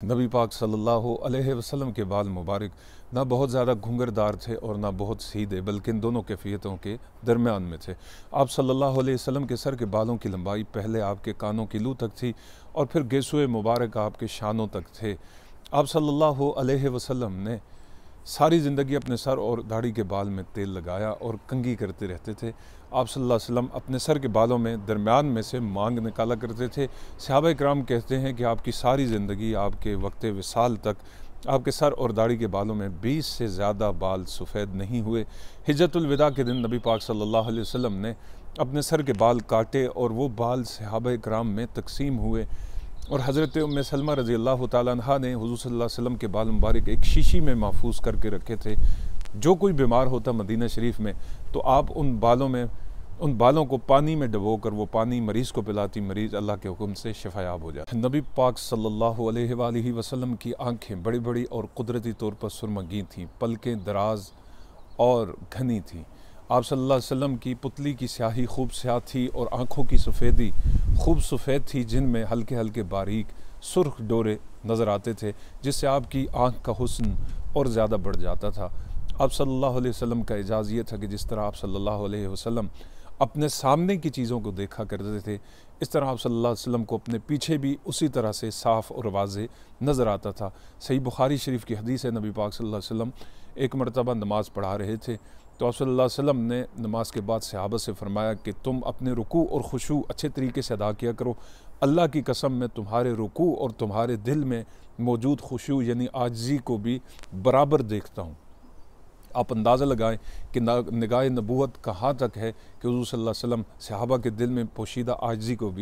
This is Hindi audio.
नबी पाक सल्लल्लाहु अलैहि वसल्लम के बाल मुबारक ना बहुत ज़्यादा घुंघरदार थे और ना बहुत सीधे, बल्कि इन दोनों कैफियतों के दरमियान में थे। आप सल्लल्लाहु अलैहि वसल्लम के सर के बालों की लंबाई पहले आपके कानों की लू तक थी और फिर गेसुए मुबारक आपके शानों तक थे। आप सल्लल्लाहु अलैहि वसल्लम ने सारी ज़िंदगी अपने सर और दाढ़ी के बाल में तेल लगाया और कंघी करते रहते थे। आप सल्लल्लाहु अलैहि वसल्लम अपने सर के बालों में दरमियान में से मांग निकाला करते थे। सहाबा इकराम कहते हैं कि आपकी सारी ज़िंदगी, आपके वक्त विसाल तक आपके सर और दाढ़ी के बालों में 20 से ज़्यादा बाल सफ़ेद नहीं हुए। हिज्जतुल विदा के दिन नबी पाक सल्लल्लाहु अलैहि वसल्लम ने अपने सर के बाल काटे और वो बाल सहाबा इकराम में तकसीम हुए और हज़रत उम्मे सलमा रज़ी अल्लाह तआला अन्हा ने हुज़ूर सल्लल्लाहु अलैहि वसल्लम के बाल मुबारक एक शीशी में महफूज करके रखे थे। जो कोई बीमार होता मदीना शरीफ में तो आप उन बालों को पानी में डबोकर वो पानी मरीज़ को पिलाती, मरीज़ अल्लाह के हुक्म से शफायाब हो जाए। नबी पाक सल्लल्लाहु अलैहि वसल्लम की आँखें बड़ी बड़ी और कुदरती तौर पर सुरमगी थीं, पलकें दराज और घनी थीं। आप सल्लल्लाहु अलैहि वसल्लम की पुतली की स्याही खूब स्याह थी और आँखों की सफ़ेदी खूब सफ़ेद थी, जिनमें हल्के हल्के बारीक सुर्ख डोरे नज़र आते थे, जिससे आपकी आँख का हुस्न और ज़्यादा बढ़ जाता था। आप सल्लल्लाहु अलैहि वसल्लम का एजाज़ ये था कि जिस तरह आप सल्लल्लाहु अलैहि वसल्लम अपने सामने की चीज़ों को देखा करते थे, इस तरह आप सल्लल्लाहु अलैहि वसल्लम को अपने पीछे भी उसी तरह से साफ़ और वाज़े नज़र आता था। सही बुखारी शरीफ की हदीस है, नबी पाक सल्लल्लाहु अलैहि वसल्लम एक मरतबा नमाज़ पढ़ा रहे थे तो आप सल्लल्लाहु अलैहि वसल्लम ने नमाज के बाद सहाबा से फरमाया कि तुम अपने रुकू और खुशू अच्छे तरीके से अदा किया करो। अल्लाह की कसम मैं तुम्हारे रुकू और तुम्हारे दिल में मौजूद खुशू यानी आजिज़ी को भी बराबर देखता हूँ। आप अंदाज़ा लगाएं कि निगाह नबूवत कहाँ तक है कि हुज़ूर सल्लल्लाहु अलैहि वसल्लम सहाबा के दिल में पोशीदा आजिज़ी को भी